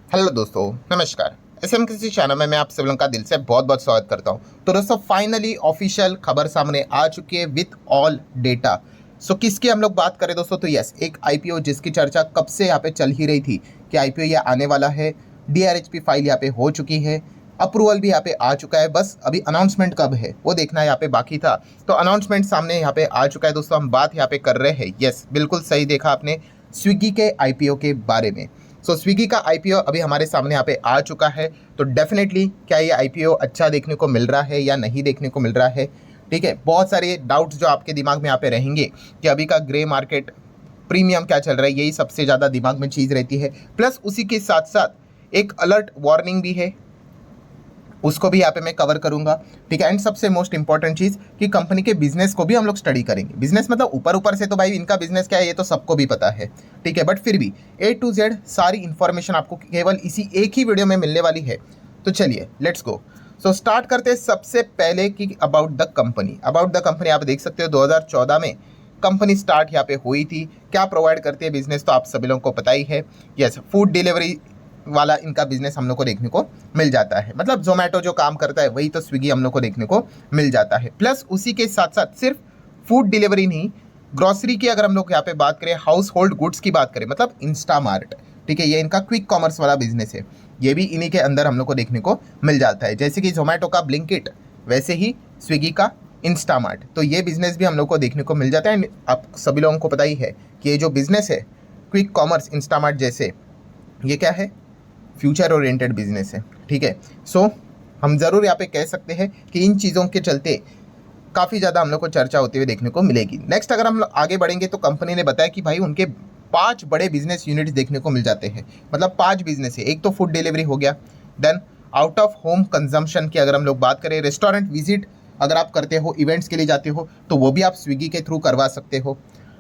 Hello दोस्तों, नमस्कार। SM किसी चैनल में मैं आप सब लोगों का दिल से बहुत बहुत स्वागत करता हूं। तो दोस्तों फाइनली ऑफिशियल खबर सामने आ चुकी है विथ ऑल डेटा। सो किसकी हम लोग बात करें दोस्तों, तो यस, एक आईपीओ जिसकी चर्चा कब से यहाँ पे चल ही रही थी कि आईपीओ ये आने वाला है। डीआरएचपी फाइल यहाँ पे हो चुकी है, अप्रूवल भी यहाँ पे आ चुका है, बस अभी अनाउंसमेंट कब है वो देखना यहाँ पे बाकी था। तो अनाउंसमेंट सामने यहाँ पे आ चुका है दोस्तों। हम बात यहाँ पे कर रहे हैं, यस बिल्कुल सही देखा आपने, स्विगी के आईपीओ के बारे में। सो स्विगी का आईपीओ अभी हमारे सामने यहाँ पे आ चुका है। तो डेफिनेटली क्या ये आईपीओ अच्छा देखने को मिल रहा है या नहीं देखने को मिल रहा है, ठीक है। बहुत सारे डाउट्स जो आपके दिमाग में यहाँ पे रहेंगे कि अभी का ग्रे मार्केट प्रीमियम क्या चल रहा है, यही सबसे ज़्यादा दिमाग में चीज़ रहती है। प्लस उसी के साथ साथ एक अलर्ट वार्निंग भी है, उसको भी यहाँ पे मैं कवर करूंगा, ठीक है। एंड सबसे मोस्ट इंपॉर्टेंट चीज़ कि कंपनी के बिजनेस को भी हम लोग स्टडी करेंगे। बिजनेस मतलब ऊपर ऊपर से तो भाई इनका बिजनेस क्या है ये तो सबको भी पता है, ठीक है, बट फिर भी A to Z सारी इन्फॉर्मेशन आपको केवल इसी एक ही वीडियो में मिलने वाली है। तो चलिए लेट्स गो। सो स्टार्ट करते हैं सबसे पहले कि अबाउट द कंपनी आप देख सकते हो 2014 में कंपनी स्टार्ट यहाँ पे हुई थी। क्या प्रोवाइड करती है बिजनेस तो आप सभी लोगों को पता ही है। यस, फूड डिलीवरी वाला इनका बिजनेस हम लोग को देखने को मिल जाता है। मतलब जोमेटो जो काम करता है वही तो स्विगी हम लोग को देखने को मिल जाता है। प्लस उसी के साथ साथ सिर्फ फूड डिलीवरी नहीं, ग्रोसरी की अगर हम लोग यहाँ पे बात करें, हाउस होल्ड गुड्स की बात करें, मतलब इंस्टामार्ट, ठीक है, ये इनका क्विक कॉमर्स वाला बिजनेस है। ये भी इन्हीं के अंदर हम लोग को देखने को मिल जाता है। जैसे कि जोमेटो का ब्लिंकिट, वैसे ही स्विगी का इंस्टामार्ट, तो ये बिजनेस भी हम लोग को देखने को मिल जाता है। आप सभी लोगों को पता ही है कि ये जो बिजनेस है क्विक कॉमर्स इंस्टामार्ट जैसे, ये क्या है, फ्यूचर ओरिएंटेड बिजनेस है, ठीक है। सो हम ज़रूर यहाँ पे कह सकते हैं कि इन चीज़ों के चलते काफ़ी ज़्यादा हम लोग को चर्चा होती हुई देखने को मिलेगी। नेक्स्ट अगर हम लोग आगे बढ़ेंगे तो कंपनी ने बताया कि भाई उनके 5 बड़े बिजनेस यूनिट्स देखने को मिल जाते हैं। मतलब 5 बिजनेस है। एक तो फूड डिलीवरी हो गया, then out of home consumption की अगर हम लोग बात करें, रेस्टोरेंट विजिट अगर आप करते हो, इवेंट्स के लिए जाते हो, तो वो भी आप स्विगी के थ्रू करवा सकते हो।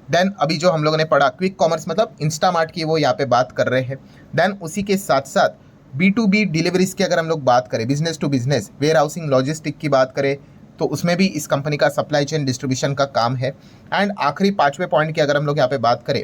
देन अभी जो हम लोगों ने पढ़ा क्विक कॉमर्स मतलब इंस्टामार्ट की, वो यहाँ पे बात कर रहे हैं। देन उसी के साथ साथ B2B डिलीवरीज की अगर हम लोग बात करें, business to business, warehousing logistic की बात करें, तो उसमें भी इस कंपनी का सप्लाई चेन डिस्ट्रीब्यूशन का काम है। एंड आखिरी 5वें पॉइंट की अगर हम लोग यहाँ पे बात करें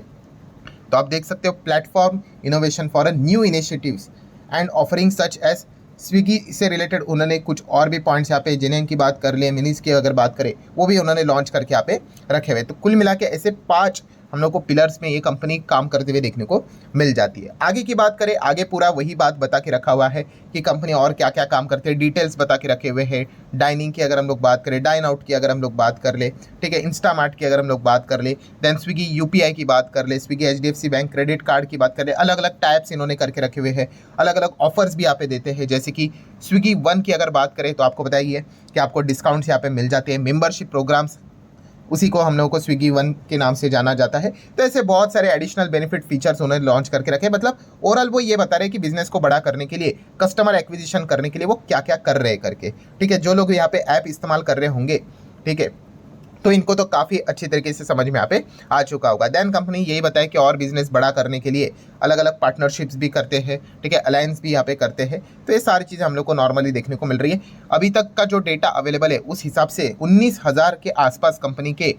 तो आप देख सकते हो platform innovation for a new initiatives and offering such as Swiggy से रिलेटेड उन्होंने कुछ और भी पॉइंट्स यहाँ पे, जिन्हें की बात कर ले, मिनीज की अगर बात करें, वो भी उन्होंने लॉन्च करके यहाँ पे रखे हुए। तो कुल मिला के ऐसे 5 हम लोग को पिलर्स में ये कंपनी काम करते हुए देखने को मिल जाती है। आगे की बात करें, आगे पूरा वही बात बता के रखा हुआ है कि कंपनी और क्या क्या काम करते हैं, डिटेल्स बता के रखे हुए हैं। डाइनिंग की अगर हम लोग बात करें, डाइन आउट की अगर हम लोग बात कर ले, ठीक है, इंस्टामार्ट की अगर हम लोग बात कर ले, देन स्विगी यूपीआई की बात कर ले, Swiggy HDFC bank credit card की बात कर ले, अलग अलग टाइप्स इन्होंने करके रखे हुए हैं, अलग अलग ऑफर्स भी यहाँ पे देते हैं। जैसे कि स्विगी वन की अगर बात करें तो आपको बताइए कि आपको डिस्काउंट्स यहाँ पे मिल जाते हैं, मेंबरशिप प्रोग्राम्स, उसी को हम लोगों को स्विगी वन के नाम से जाना जाता है। तो ऐसे बहुत सारे एडिशनल बेनिफिट फीचर्स उन्होंने लॉन्च करके रखे। मतलब ओवरऑल वो ये बता रहे हैं कि बिजनेस को बड़ा करने के लिए, कस्टमर एक्विजिशन करने के लिए वो क्या क्या कर रहे हैं करके, ठीक है। जो लोग यहाँ पे ऐप इस्तेमाल कर रहे होंगे, ठीक है, तो इनको तो काफ़ी अच्छी तरीके से समझ में यहाँ पे आ चुका होगा। देन कंपनी यही बताए कि और बिजनेस बड़ा करने के लिए अलग अलग पार्टनरशिप्स भी करते हैं, ठीक है, अलायंस भी यहाँ पे करते हैं। तो ये सारी चीज़ें हम लोग को नॉर्मली देखने को मिल रही है। अभी तक का जो डेटा अवेलेबल है उस हिसाब से 19,000 के आसपास कंपनी के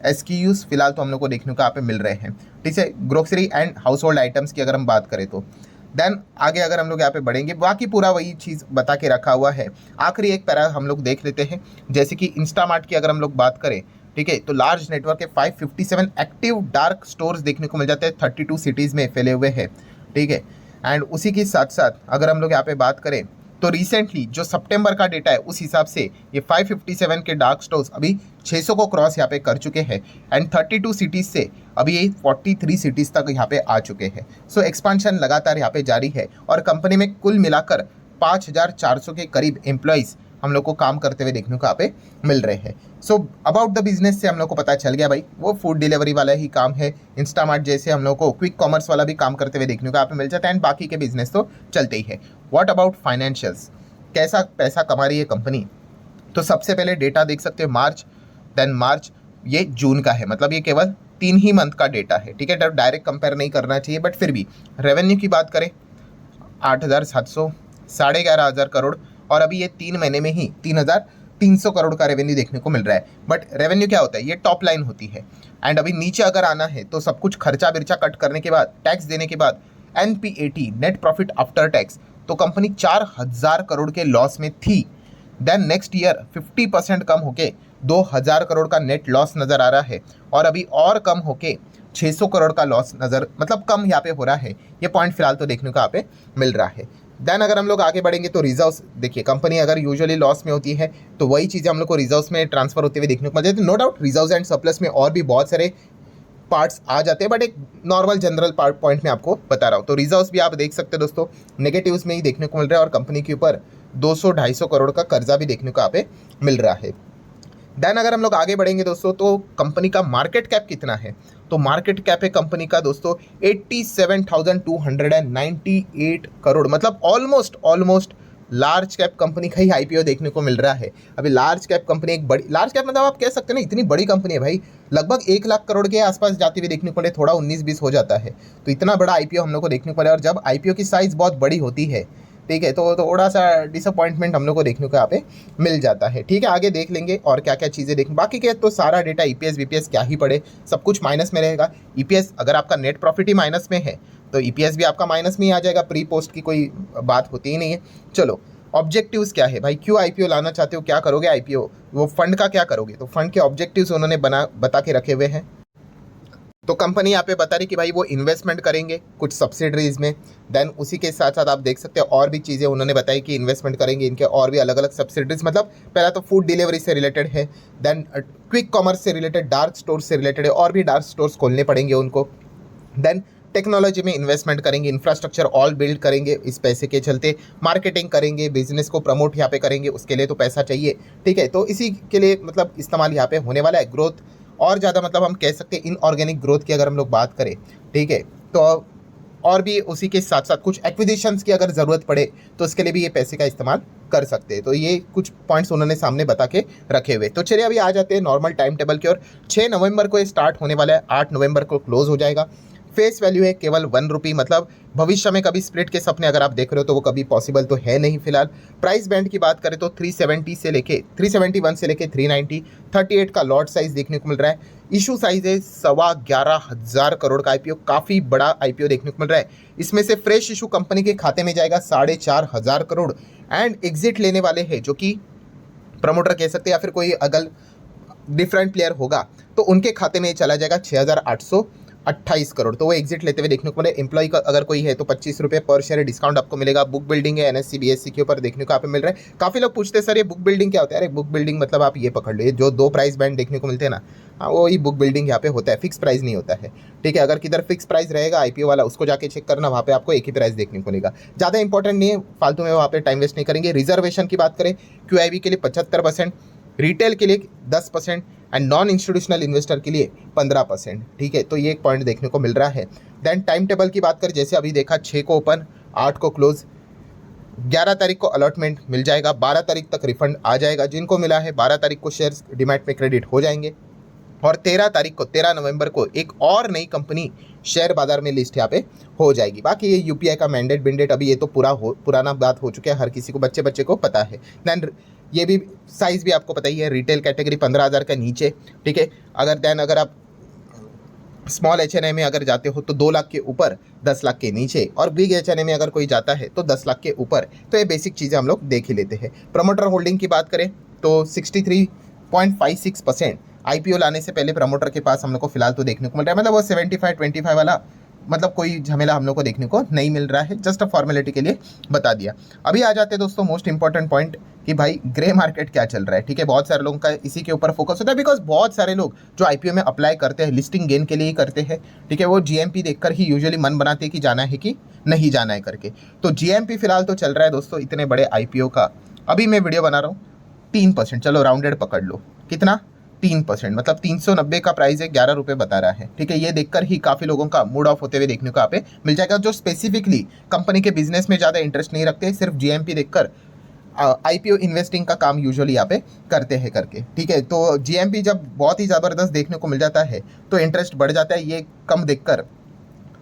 SKUs फिलहाल तो हम लोग को देखने को यहाँ पे मिल रहे हैं, ठीक है, grocery and house hold items की अगर हम बात करें तो। देन आगे अगर हम लोग यहाँ पे बढ़ेंगे, बाकी पूरा वही चीज़ बता के रखा हुआ है। आखिरी एक पैरा हम लोग देख लेते हैं, जैसे कि इंस्टामार्ट की अगर हम लोग बात करें, ठीक है, तो लार्ज नेटवर्क के 557 एक्टिव डार्क स्टोर्स देखने को मिल जाते हैं, 32 सिटीज़ में फैले हुए हैं, ठीक है। एंड उसी के साथ साथ अगर हम लोग यहाँ पे बात करें तो रिसेंटली जो सितंबर का डेटा है उस हिसाब से ये 557 के डार्क स्टोर्स अभी 600 को क्रॉस यहाँ पे कर चुके हैं। एंड 32 सिटीज़ से अभी ये 43 सिटीज़ तक यहाँ पे आ चुके हैं। सो एक्सपांशन लगातार यहाँ पे जारी है और कंपनी में कुल मिलाकर 5,400 के करीब एम्प्लॉइज़ हम लोग को काम करते हुए देखने को यहाँ पे मिल रहे हैं। सो अबाउट द बिजनेस से हम लोग को पता चल गया भाई वो फूड डिलीवरी वाला ही काम है। इंस्टामार्ट जैसे हम लोग को क्विक कॉमर्स वाला भी काम करते हुए देखने को यहाँ पे मिल जाता है एंड बाकी के बिजनेस तो चलते ही है। व्हाट अबाउट फाइनेंशियल्स, कैसा पैसा कमा रही है कंपनी, तो सबसे पहले डेटा देख सकते हो मार्च, देन मार्च ये जून का है, मतलब ये केवल 3 ही मंथ का डेटा है, ठीक है। डायरेक्ट कंपेयर नहीं करना चाहिए, बट फिर भी रेवेन्यू की बात करें 8,700, 11,500 करोड़, और अभी ये 3 महीने में ही 3,300 करोड़ का रेवेन्यू देखने को मिल रहा है। बट रेवेन्यू क्या होता है, ये टॉप लाइन होती है। एंड अभी नीचे अगर आना है तो सब कुछ खर्चा बिर्चा कट करने के बाद, टैक्स देने के बाद NPAT net profit after tax, तो कंपनी 4000 करोड़ के लॉस में थी। देन नेक्स्ट ईयर 50% कम होके 2000 करोड़ का नेट लॉस नज़र आ रहा है, और अभी और कम होके 600 करोड़ का लॉस नज़र, मतलब कम यहाँ पे हो रहा है। ये पॉइंट फिलहाल तो देखने को यहाँ पे मिल रहा है। देन अगर हम लोग आगे बढ़ेंगे तो रिजर्व्स देखिए, कंपनी अगर यूजुअली लॉस में होती है तो वही चीज़ें हम लोग को रिजर्व्स में ट्रांसफर होते हुए देखने को मिल जाती है। No doubt reserves and surplus में और भी बहुत सारे पार्ट्स आ जाते हैं, बट एक नॉर्मल जनरल पॉइंट में आपको बता रहा हूँ। तो रिजर्व्स भी आप देख सकते हैं दोस्तों, नेगेटिव्स में ही देखने को मिल रहा है, और कंपनी के ऊपर 200-250 करोड़ का कर्जा भी देखने को यहाँ पे मिल रहा है। देन अगर हम लोग आगे बढ़ेंगे दोस्तों तो कंपनी का मार्केट कैप कितना है, तो मार्केट कैप है कंपनी का दोस्तों 87,298 करोड़, मतलब ऑलमोस्ट लार्ज कैप कंपनी का ही आईपीओ देखने को मिल रहा है। अभी लार्ज कैप कंपनी, एक बड़ी लार्ज कैप मतलब आप कह सकते हैं ना, इतनी बड़ी कंपनी है भाई, लगभग 1 लाख करोड़ के आसपास जाती हुई देखने को मिले, थोड़ा 19-20 हो जाता है, तो इतना बड़ा आईपीओ हम लोग को देखने को मिला। और जब आईपीओ की साइज़ बहुत बड़ी होती है, ठीक है, तो थोड़ा सा डिसअपॉइंटमेंट हम लोग को देखने को यहाँ पे मिल जाता है। ठीक है, आगे देख लेंगे और क्या क्या चीज़ें देखें, बाकी के तो सारा डेटा ईपीएस वीपीएस क्या ही पड़े, सब कुछ माइनस में रहेगा। ईपीएस अगर आपका नेट प्रॉफिट ही माइनस में है तो ईपीएस भी आपका माइनस में ही आ जाएगा, प्री पोस्ट की कोई बात होती ही नहीं है। चलो, ऑब्जेक्टिव्स क्या है भाई, क्यों आईपीओ लाना चाहते हो, क्या करोगे आईपीओ, वो फंड का क्या करोगे, तो फंड के ऑब्जेक्टिव्स उन्होंने बता के रखे हुए हैं। तो कंपनी यहाँ पे बता रही कि भाई वो इन्वेस्टमेंट करेंगे कुछ सब्सिडरीज में, देन उसी के साथ साथ आप देख सकते हैं और भी चीज़ें उन्होंने बताई कि इन्वेस्टमेंट करेंगे इनके और भी अलग अलग सब्सिडरीज, मतलब पहला तो फूड डिलीवरी से रिलेटेड है, देन क्विक कॉमर्स से रिलेटेड, डार्क स्टोर से रिलेटेड है, और भी डार्क स्टोर्स खोलने पड़ेंगे उनको। देन टेक्नोलॉजी में इन्वेस्टमेंट करेंगे, इंफ्रास्ट्रक्चर ऑल बिल्ड करेंगे इस पैसे के चलते, मार्केटिंग करेंगे, बिजनेस को प्रमोट यहाँ पे करेंगे, उसके लिए तो पैसा चाहिए। ठीक है, तो इसी के लिए मतलब इस्तेमाल यहाँ पे होने वाला है। ग्रोथ और ज़्यादा, मतलब हम कह सकते हैं इनऑर्गेनिक ग्रोथ की अगर हम लोग बात करें, ठीक है, तो और भी उसी के साथ साथ कुछ एक्विजिशंस की अगर ज़रूरत पड़े तो उसके लिए भी ये पैसे का इस्तेमाल कर सकते हैं। तो ये कुछ पॉइंट्स उन्होंने सामने बता के रखे हुए। तो चलिए अभी आ जाते हैं नॉर्मल टाइम टेबल की ओर। 6 नवंबर को ये स्टार्ट होने वाला है, 8 नवंबर को क्लोज हो जाएगा। फेस वैल्यू है केवल 1 रुपी, मतलब भविष्य में कभी स्प्लिट के सपने अगर आप देख रहे हो तो वो कभी पॉसिबल तो है नहीं फिलहाल। प्राइस बैंड की बात करें तो 371 से लेके 390 38 का लॉट साइज देखने को मिल रहा है। इशू साइज है 11,500 करोड़ का आईपीओ, काफ़ी बड़ा आईपीओ देखने को मिल रहा है। इसमें से फ्रेश इशू कंपनी के खाते में जाएगा 4,500 करोड़, एंड एग्जिट लेने वाले हैं जो कि प्रमोटर कह सकते हैं या फिर कोई अगल डिफरेंट प्लेयर होगा तो उनके खाते में चला जाएगा 6,828 करोड़। तो वो एग्जिट लेते हुए देखने को मिले। एम्प्लॉय का अगर कोई है तो 25 रुपये पर शेयर डिस्काउंट आपको मिलेगा। बुक बिल्डिंग है एनएससी बीएससी के ऊपर देखने को यहाँ पे मिल रहा है। काफ़ी लोग पूछते हैं सर ये बुक बिल्डिंग क्या होता है। अरे बुक बिल्डिंग मतलब आप ये पकड़ लो, ये जो 2 प्राइस बैंड देखने को मिलते हैं ना, हाँ वो ही बुक बिल्डिंग यहाँ पे होता है, फिक्स प्राइस नहीं होता है। ठीक है, अगर किधर फिक्स प्राइस रहेगा आईपीओ वाला उसको जाके चेक करना, वहाँ पे आपको एक ही प्राइस देखने को मिलेगा। ज़्यादा इंपॉर्टेंट नहीं है, फालतू में वहाँ पे टाइम वेस्ट नहीं करेंगे। रिजर्वेशन की बात करें, क्यूआईबी के लिए 75%, रिटेल के लिए 10% एंड नॉन इंस्टीट्यूशनल इन्वेस्टर के लिए 15%। ठीक है, तो ये एक पॉइंट देखने को मिल रहा है। देन टाइम टेबल की बात करें, जैसे अभी देखा 6 को ओपन, 8 को क्लोज, 11 तारीख को अलॉटमेंट मिल जाएगा, 12 तारीख तक रिफंड आ जाएगा। जिनको मिला है 12 तारीख को शेयर्स डीमैट में क्रेडिट हो जाएंगे, और 13 तारीख को 13 नवंबर को एक और नई कंपनी शेयर बाजार में लिस्ट यहाँ पे हो जाएगी। बाकी ये यूपीआई का मैंडेट बिंडेट अभी ये तो पुराना बात हो चुका है, हर किसी को बच्चे को पता है। देन ये भी साइज़ भी आपको पता ही है, रिटेल कैटेगरी 15,000 का नीचे। ठीक है, अगर आप स्मॉल एचएनआई में अगर जाते हो तो 2 लाख के ऊपर, 10 लाख के नीचे, और बिग एचएनआई में अगर कोई जाता है तो 10 लाख के ऊपर। तो ये बेसिक चीज़ें हम लोग देख ही लेते हैं। प्रमोटर होल्डिंग की बात करें तो 63.56% आईपीओ लाने से पहले प्रमोटर के पास हम लोग को फिलहाल तो देखने को मिल रहा है। मतलब वो 75-25 वाला मतलब कोई झमेला हम लोग को देखने को नहीं मिल रहा है, जस्ट अ फॉर्मेलिटी के लिए बता दिया। अभी आ जाते हैं दोस्तों मोस्ट इंपॉर्टेंट पॉइंट कि भाई ग्रे मार्केट क्या चल रहा है। ठीक है, बहुत सारे लोगों का इसी के ऊपर फोकस होता है, बिकॉज बहुत सारे लोग जो आईपीओ में अप्लाई करते हैं लिस्टिंग गेन के लिए ही करते हैं। ठीक है, वो जीएमपी देखकर ही यूजुअली मन बनाते हैं कि जाना है कि नहीं जाना है करके। तो जीएमपी फिलहाल तो चल रहा है दोस्तों इतने बड़े आईपीओ का। अभी मैं वीडियो बना रहा हूँ 3%, चलो राउंडेड पकड़ लो, कितना 3%, मतलब 390 का प्राइस है, 11 रुपये बता रहा है। ठीक है, ये देखकर ही काफ़ी लोगों का मूड ऑफ होते हुए देखने को यहाँ पे मिल जाएगा, जो स्पेसिफिकली कंपनी के बिजनेस में ज़्यादा इंटरेस्ट नहीं रखते, सिर्फ जीएमपी देखकर आईपीओ इन्वेस्टिंग का काम यूजुअली यहाँ पे करते हैं करके। ठीक है, तो जीएमपी जब बहुत ही ज़बरदस्त देखने को मिल जाता है तो इंटरेस्ट बढ़ जाता है। ये कम देखकर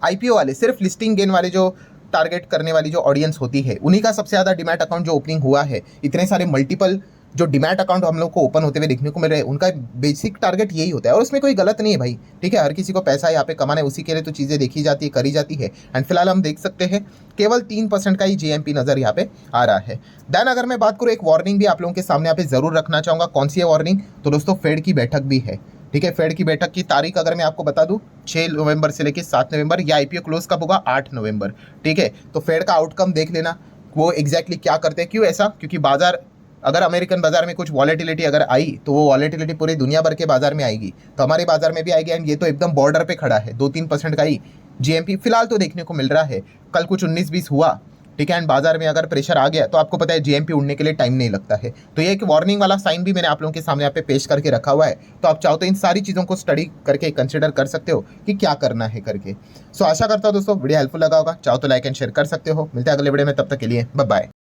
आईपीओ वाले, सिर्फ लिस्टिंग गेन वाले जो टारगेट करने वाली जो ऑडियंस होती है, उन्हीं का सबसे ज़्यादा डीमैट अकाउंट जो ओपनिंग हुआ है, इतने सारे मल्टीपल जो डीमैट अकाउंट हम लोग को ओपन होते हुए देखने को मिल रहे हैं उनका बेसिक टारगेट यही होता है और उसमें कोई गलत नहीं है भाई, ठीक है। हर किसी को पैसा यहाँ पे कमाना है, उसी के लिए तो चीज़ें देखी जाती है, करी जाती है। एंड फिलहाल हम देख सकते हैं केवल 3% का ही JMP नज़र यहाँ पे आ रहा है। देन अगर मैं बात करूँ, एक वार्निंग भी आप लोगों के सामने यहाँ पे जरूर रखना चाहूँगा। कौन सी है वार्निंग? तो दोस्तों फेड की बैठक भी है, ठीक है। फेड की बैठक की तारीख अगर मैं आपको बता दूं 6 नवंबर से लेकर 7 नवंबर, या IPO क्लोज कब होगा? 8 नवंबर, ठीक है। तो फेड का आउटकम देख लेना, वो एग्जैक्टली क्या करते हैं। क्यों ऐसा? क्योंकि बाजार, अगर अमेरिकन बाजार में कुछ वॉलेटिलिटी अगर आई तो वो वॉलेटिलिटी पूरी दुनिया भर के बाजार में आएगी, तो हमारे बाजार में भी आएगी। एंड ये तो एकदम बॉर्डर पे खड़ा है, 2-3% का ही JMP फिलहाल तो देखने को मिल रहा है। कल कुछ 19-20 हुआ, ठीक है। एंड बाजार में अगर प्रेशर आ गया तो आपको पता है JMP उड़ने के लिए टाइम नहीं लगता है। तो ये एक वार्निंग वाला साइन भी मैंने आप लोगों के सामने यहाँ पे पेश करके रखा हुआ है। तो आप चाहो तो इन सारी चीज़ों को स्टडी करके कंसिडर कर सकते हो कि क्या करना है करके। सो आशा करता हूँ दोस्तों वीडियो हेल्पफुल लगा होगा। चाहो तो लाइक एंड शेयर कर सकते हो। मिलते हैं अगले वीडियो में, तब तक के लिए बाय बाय।